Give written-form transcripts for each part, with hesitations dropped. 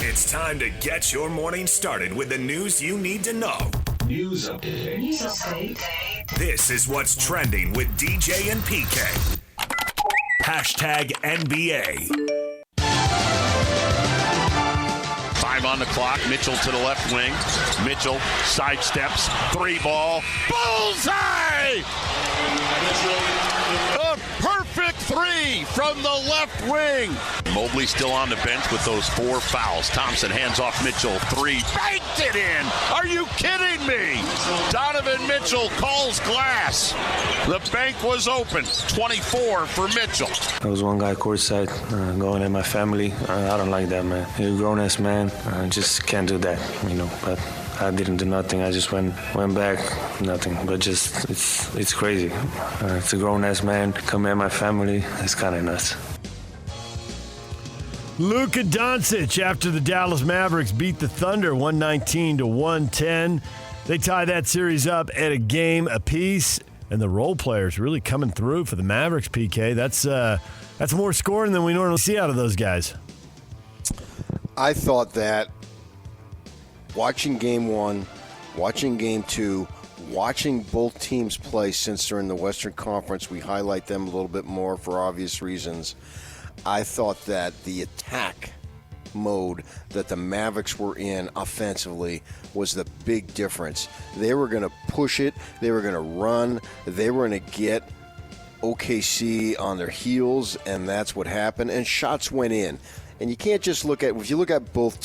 It's time to get your morning started with the news you need to know. News update. This is what's trending with DJ and PK. Hashtag NBA. 5 on the clock. Mitchell to the left wing. Mitchell sidesteps. 3-ball. Bullseye! A perfect 3 from the left wing. Mobley still on the bench with those 4 fouls. Thompson hands off Mitchell. 3. Banked it in. Are you kidding me? Donovan Mitchell calls glass. The bank was open. 24 for Mitchell. There was one guy courtside going at my family. I don't like that, man. You're a grown-ass man. I just can't do that, but I didn't do nothing. I just went back, nothing. But just, it's crazy. It's a grown-ass man come at my family. It's kind of nuts. Luka Doncic, after the Dallas Mavericks beat the Thunder 119-110. They tie that series up at a game apiece, and the role players really coming through for the Mavericks, PK. That's more scoring than we normally see out of those guys. I thought that watching Game 1, watching Game 2, watching both teams play since they're in the Western Conference, we highlight them a little bit more for obvious reasons. I thought that the attack mode that the Mavericks were in offensively was the big difference. They were going to push it. They were going to run. They were going to get OKC on their heels, and that's what happened. And shots went in. And you can't just look at, if you look at both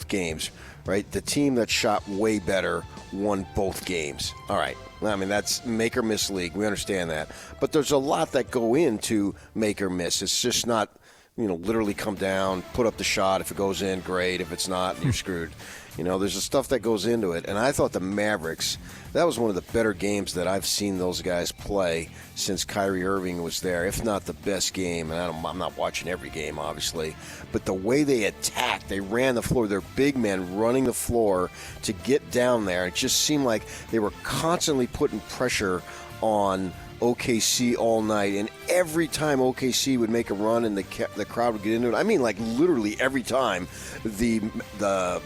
games, right, the team that shot way better won both games. All right. I mean, that's make or miss league. We understand that. But there's a lot that go into make or miss. It's just not, literally come down, put up the shot. If it goes in, great. If it's not, you're screwed. There's the stuff that goes into it. And I thought the Mavericks, that was one of the better games that I've seen those guys play since Kyrie Irving was there, if not the best game. And I'm not watching every game, obviously. But the way they attacked, they ran the floor. They're big men running the floor to get down there. It just seemed like they were constantly putting pressure on OKC all night, and every time OKC would make a run and the crowd would get into it, I mean, like literally every time, the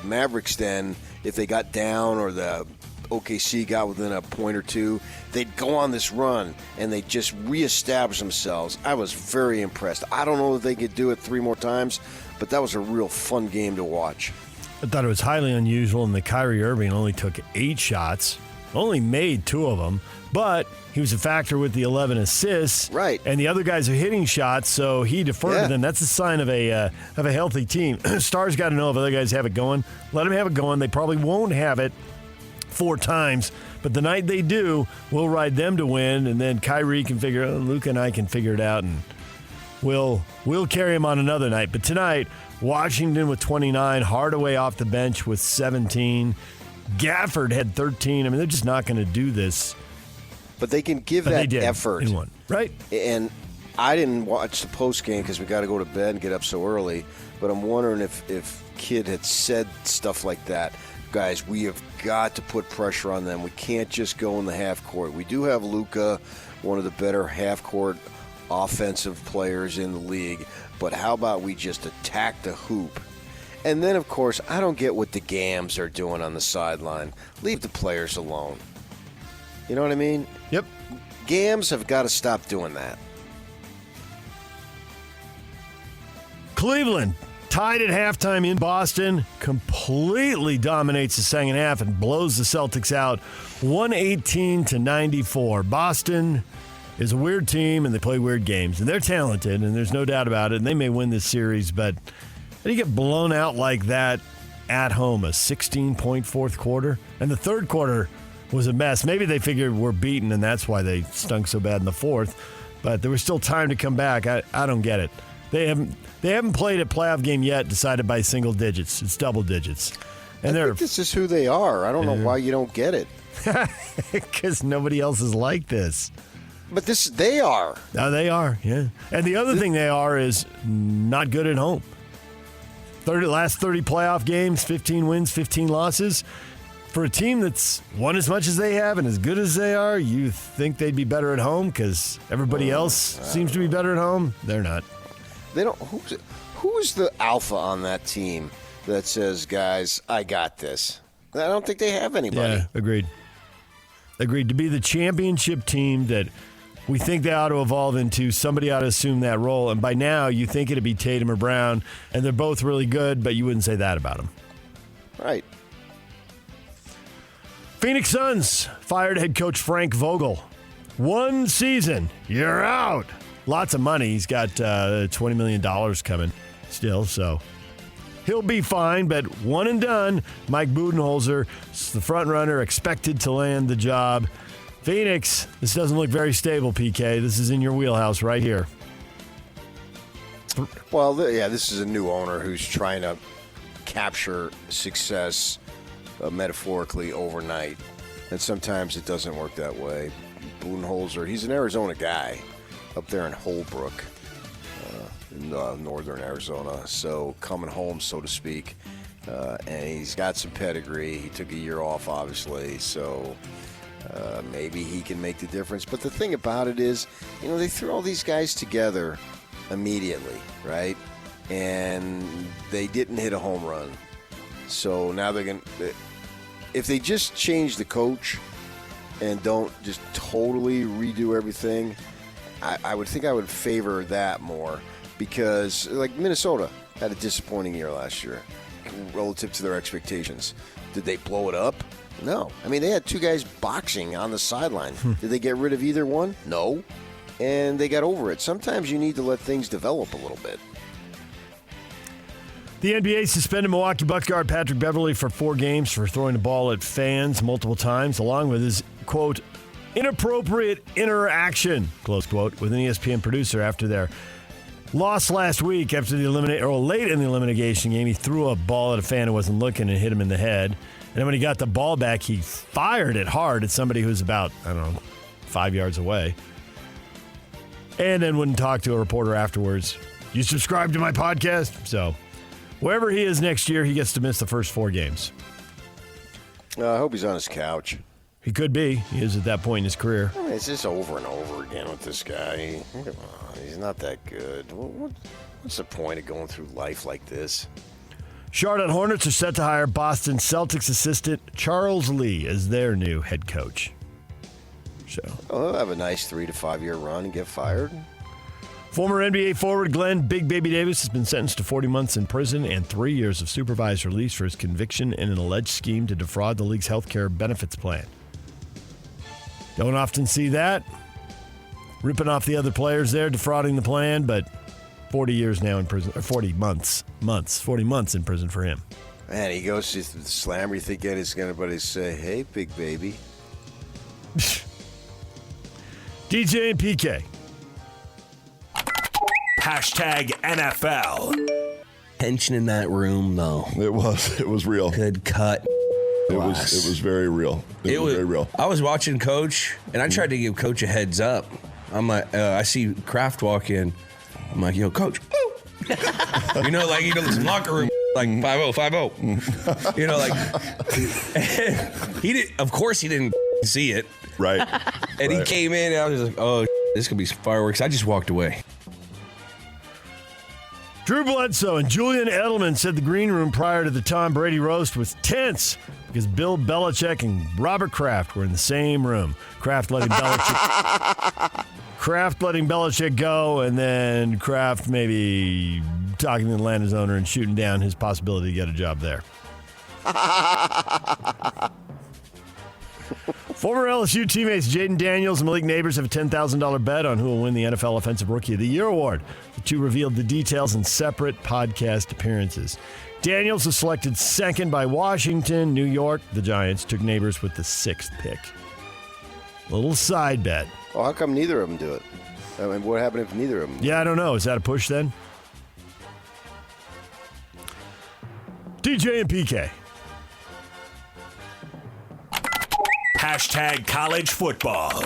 Mavericks then, if they got down or the OKC got within a point or two, they'd go on this run and they'd just reestablish themselves. I was very impressed. I don't know if they could do it 3 more times, but that was a real fun game to watch. I thought it was highly unusual, and the Kyrie Irving only took 8 shots, only made 2 of them, but he was a factor with the 11 assists. Right. And the other guys are hitting shots, so he deferred to them. That's a sign of a healthy team. Stars got to know if other guys have it going. Let them have it going. They probably won't have it 4 times, but the night they do, we'll ride them to win, and then Kyrie can figure it out. Luka and I can figure it out, and we'll carry him on another night. But tonight, Washington with 29, Hardaway off the bench with 17. Gafford had 13. I mean, they're just not going to do this. But they can give that effort. In one, right? And I didn't watch the post game because we got to go to bed and get up so early. But I'm wondering if Kidd had said stuff like that. Guys, we have got to put pressure on them. We can't just go in the half court. We do have Luka, one of the better half court offensive players in the league. But how about we just attack the hoop? And then, of course, I don't get what the Gams are doing on the sideline. Leave the players alone. You know what I mean? Yep. Gams have got to stop doing that. Cleveland, tied at halftime in Boston, completely dominates the second half and blows the Celtics out 118-94. Boston is a weird team, and they play weird games. And they're talented, and there's no doubt about it, and they may win this series, but how do you get blown out like that at home, a 16-point fourth quarter? And the third quarter was a mess. Maybe they figured we're beaten, and that's why they stunk so bad in the fourth. But there was still time to come back. I don't get it. They haven't played a playoff game yet decided by single digits. It's double digits. And I think this is who they are. I don't know why you don't get it. Because nobody else is like this. But they are. No, they are, yeah. And the other thing they are is not good at home. Last 30 playoff games, 15 wins, 15 losses. For a team that's won as much as they have and as good as they are, you think they'd be better at home because everybody else seems to be better at home? They're not. They don't. Who's the alpha on that team? that says, guys, I got this. I don't think they have anybody. Yeah, agreed. Agreed. To be the championship team that we think they ought to evolve into, somebody ought to assume that role. And by now, you think it'd be Tatum or Brown, and they're both really good, but you wouldn't say that about them. Right. Phoenix Suns fired head coach Frank Vogel. 1 season, you're out. Lots of money. He's got $20 million coming still, so he'll be fine, but one and done. Mike Budenholzer is the front runner, expected to land the job. Phoenix, this doesn't look very stable, PK. This is in your wheelhouse right here. Well, this is a new owner who's trying to capture success metaphorically overnight, and sometimes it doesn't work that way. Budenholzer, he's an Arizona guy up there in Holbrook, in northern Arizona, so coming home, so to speak, and he's got some pedigree. He took a year off, obviously, so maybe he can make the difference. But the thing about it is, they threw all these guys together immediately, right? And they didn't hit a home run. So now they're going to, if they just change the coach and don't just totally redo everything, I would think I would favor that more, because like Minnesota had a disappointing year last year relative to their expectations. Did they blow it up? No. I mean, they had 2 guys boxing on the sideline. Did they get rid of either one? No. And they got over it. Sometimes you need to let things develop a little bit. The NBA suspended Milwaukee Bucks guard Patrick Beverley for 4 games for throwing the ball at fans multiple times, along with his, quote, inappropriate interaction, close quote, with an ESPN producer after their loss last week after late in the elimination game. He threw a ball at a fan who wasn't looking and hit him in the head. And then when he got the ball back, he fired it hard at somebody who was about, 5 yards away. And then wouldn't talk to a reporter afterwards. You subscribe to my podcast? So wherever he is next year, he gets to miss the first 4 games. I hope he's on his couch. He could be. He is at that point in his career. I mean, it's just over and over again with this guy. Come on, he's not that good. What's the point of going through life like this? Charlotte Hornets are set to hire Boston Celtics assistant Charles Lee as their new head coach. So, he'll have a nice 3 to 5 year run and get fired. Former NBA forward Glenn Big Baby Davis has been sentenced to 40 months in prison and 3 years of supervised release for his conviction in an alleged scheme to defraud the league's health care benefits plan. Don't often see that. Ripping off the other players there, defrauding the plan, but 40 years now in prison, or 40 months in prison for him. Man, he goes to the slammer. You think he's going to say, hey, big baby. DJ and PK. Hashtag NFL. Tension in that room, though. It was real. Good cut. It was very real. It was very real. I was watching Coach, and I tried to give Coach a heads up. I'm like, I see Kraft walk in. I'm like, yo, Coach. This locker room, like 5-0. He did. Of course, he didn't see it. Right. And he came in, and I was like, oh, this could be fireworks. I just walked away. Drew Bledsoe and Julian Edelman said the green room prior to the Tom Brady roast was tense because Bill Belichick and Robert Kraft were in the same room. Kraft letting Belichick go, and then Kraft maybe talking to Atlanta's owner and shooting down his possibility to get a job there. Former LSU teammates Jaden Daniels and Malik Neighbors have a $10,000 bet on who will win the NFL Offensive Rookie of the Year award. The two revealed the details in separate podcast appearances. Daniels was selected second by Washington. New York, the Giants, took Neighbors with the 6th pick. Little side bet. Well, how come neither of them do it? I mean, what happened if neither of them? Yeah, I don't know. Is that a push then? DJ and PK. Hashtag college football.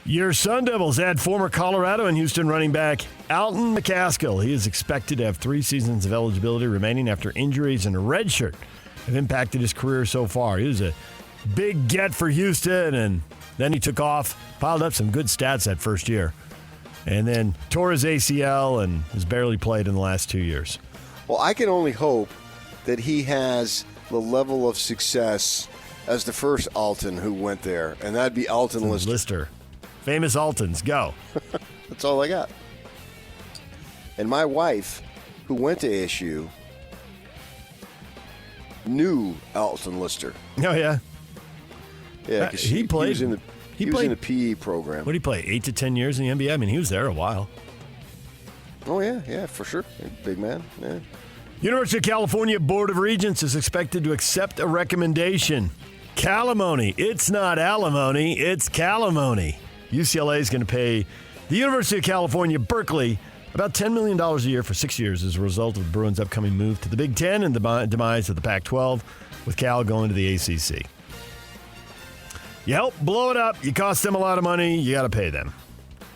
Your Sun Devils add former Colorado and Houston running back Alton McCaskill. He is expected to have 3 seasons of eligibility remaining after injuries and a red shirt have impacted his career so far. He was a big get for Houston, and then he took off, piled up some good stats that first year. And then tore his ACL and has barely played in the last 2 years. Well, I can only hope that he has the level of success as the first Alton who went there, and that'd be Alton Lister. Famous Altons, go. That's all I got. And my wife, who went to ASU, knew Alton Lister. Oh, yeah? Yeah, because he was in the PE program. What did he play, 8 to 10 years in the NBA? I mean, he was there a while. Oh, yeah, for sure. Big man, yeah. University of California Board of Regents is expected to accept a recommendation. Cal-imony. It's not alimony, it's Cal-imony. UCLA is going to pay the University of California, Berkeley, about $10 million a year for 6 years as a result of the Bruins' upcoming move to the Big Ten and the demise of the Pac-12, with Cal going to the ACC. You help blow it up, you cost them a lot of money, you got to pay them.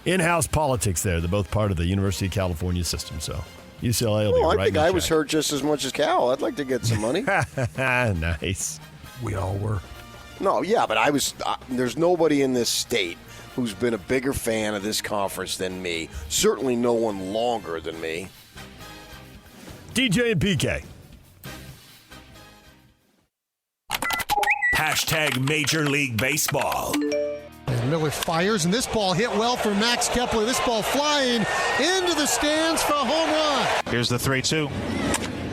In-house politics there. They're both part of the University of California system, so UCLA will be right. I think I was hurt just as much as Cal. I'd like to get some money. Nice. We all were. No, yeah, but I was. There's nobody in this state who's been a bigger fan of this conference than me. Certainly no one longer than me. DJ and PK. Hashtag Major League Baseball. And Miller fires, and this ball hit well for Max Kepler. This ball flying into the stands for a home run. Here's the 3-2.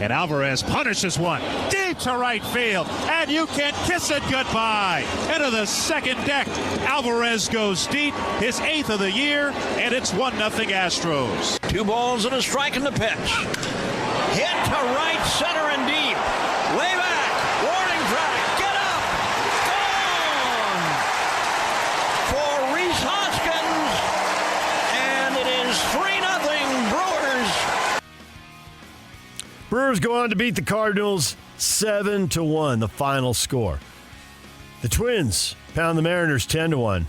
And Alvarez punishes one deep to right field, and you can kiss it goodbye. Into the second deck, Alvarez goes deep, his 8th of the year, and it's 1-0 Astros. 2 balls and a strike in the pitch. Hit to right center and deep. Way back, warning track, get up, gone for Rhys Hoskins, and it is 3-0 Brewers. Brewers go on to beat the Cardinals 7-1, the final score. The Twins pound the Mariners 10-1.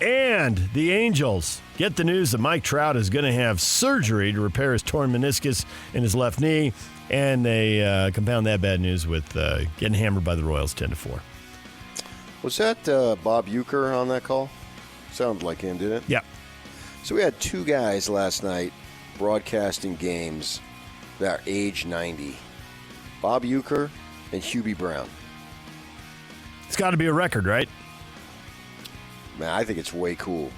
And the Angels get the news that Mike Trout is going to have surgery to repair his torn meniscus in his left knee. And they compound that bad news with getting hammered by the Royals 10-4. Was that Bob Uecker on that call? Sounded like him, didn't it? Yeah. So we had 2 guys last night broadcasting games that are age 90. Bob Uecker and Hubie Brown. It's got to be a record, right? Man, I think it's way cool.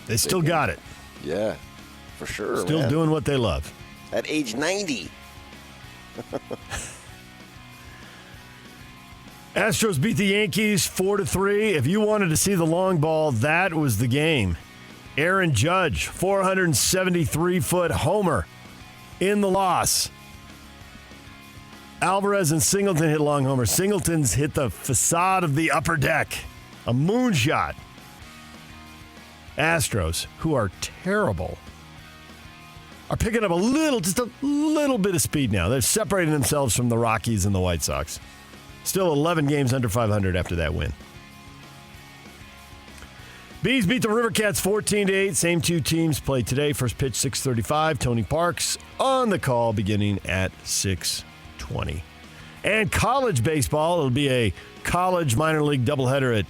They still got it. Yeah, for sure. Still doing what they love. At age 90. Astros beat the Yankees 4-3. If you wanted to see the long ball, that was the game. Aaron Judge, 473-foot homer in the loss. Alvarez and Singleton hit long homers. Singleton's hit the facade of the upper deck. A moonshot. Astros, who are terrible, are picking up just a little bit of speed now. They're separating themselves from the Rockies and the White Sox. Still 11 games under 500 after that win. Bees beat the River Cats 14-8. Same 2 teams play today. First pitch 6:35. Tony Parks on the call beginning at 6:20. And college baseball. It'll be a college minor league doubleheader at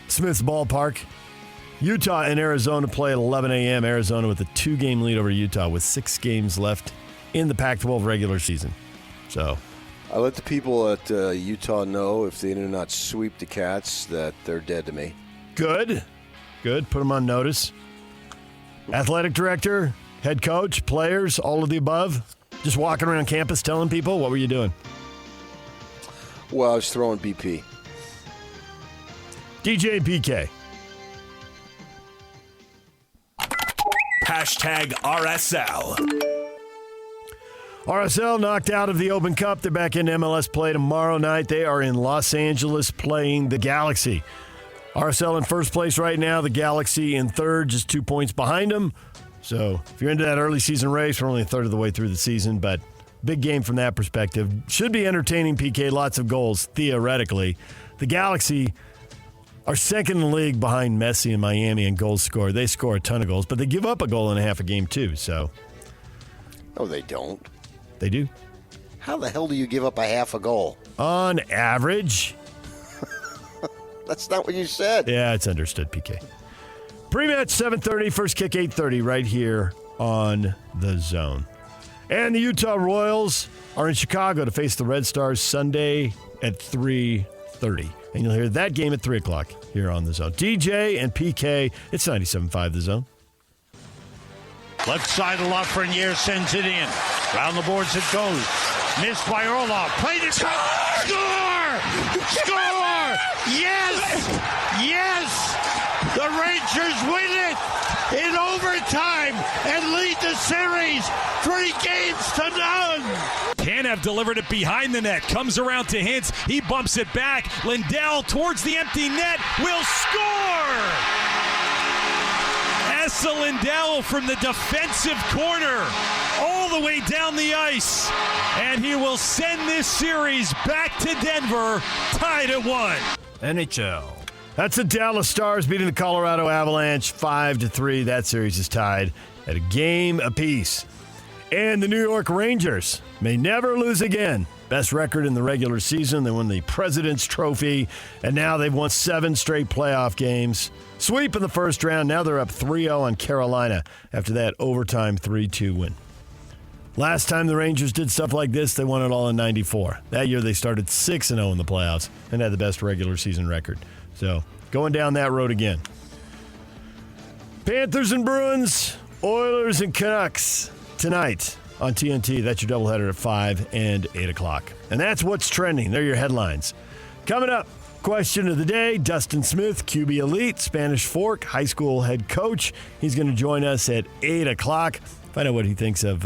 Smith's Ballpark. Utah and Arizona play at 11 a.m. Arizona with a 2-game lead over Utah with 6 games left in the Pac-12 regular season. So I let the people at Utah know if they do not sweep the Cats that they're dead to me. Good. Put them on notice. Athletic director, head coach, players, all of the above. Just walking around campus telling people, what were you doing? Well, I was throwing BP. DJ PK. Hashtag RSL. RSL knocked out of the Open Cup. They're back in MLS play tomorrow night. They are in Los Angeles playing the Galaxy. RSL in first place right now. The Galaxy in third, just 2 points behind them. So if you're into that early season race, we're only a third of the way through the season, but big game from that perspective. Should be entertaining, PK. Lots of goals, theoretically. The Galaxy are second in the league behind Messi and Miami in goals scored. They score a ton of goals, but they give up a goal and a half a game too. So, no, they don't. They do. How the hell do you give up a half a goal? On average. That's not what you said. Yeah, it's understood, PK. Pre-match 7:30, first kick 8:30 right here on The Zone. And the Utah Royals are in Chicago to face the Red Stars Sunday at 3:30. And you'll hear that game at 3 o'clock here on The Zone. DJ and PK, it's 97.5 The Zone. Left side of Lafreniere sends it in. Round the boards it goes. Missed by Orlov. Played it. Score! Score! Yes! Yes! The Rangers win it in overtime and lead the series 3-0. Tanev delivered it behind the net. Comes around to Hintz. He bumps it back. Lindell towards the empty net will score! Esa Lindell from the defensive corner all the way down the ice. And he will send this series back to Denver, tied at 1. NHL. That's the Dallas Stars beating the Colorado Avalanche 5-3. That series is tied at a game apiece. And the New York Rangers may never lose again. Best record in the regular season. They won the President's Trophy, and now they've won 7 straight playoff games. Sweep in the first round. Now they're up 3-0 on Carolina after that overtime 3-2 win. Last time the Rangers did stuff like this, they won it all in 94. That year they started 6-0 in the playoffs and had the best regular season record. So going down that road again. Panthers and Bruins, Oilers and Canucks tonight on TNT. That's your doubleheader at 5 and 8 o'clock. And that's what's trending. They're your headlines. Coming up, question of the day, Dustin Smith, QB Elite, Spanish Fork, high school head coach. He's going to join us at 8 o'clock. Find out what he thinks of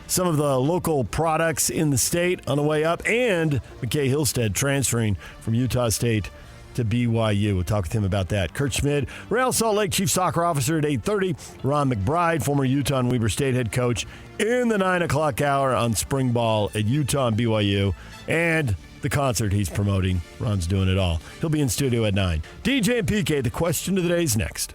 some of the local products in the state on the way up, and McKay Hillstead transferring from Utah State to BYU. We'll talk with him about that. Kurt Schmid, Real Salt Lake Chief Soccer Officer at 8:30. Ron McBride, former Utah and Weber State head coach, in the 9 o'clock hour on spring ball at Utah and BYU. And the concert he's promoting. Ron's doing it all. He'll be in studio at 9. DJ and PK, the question of the day is next.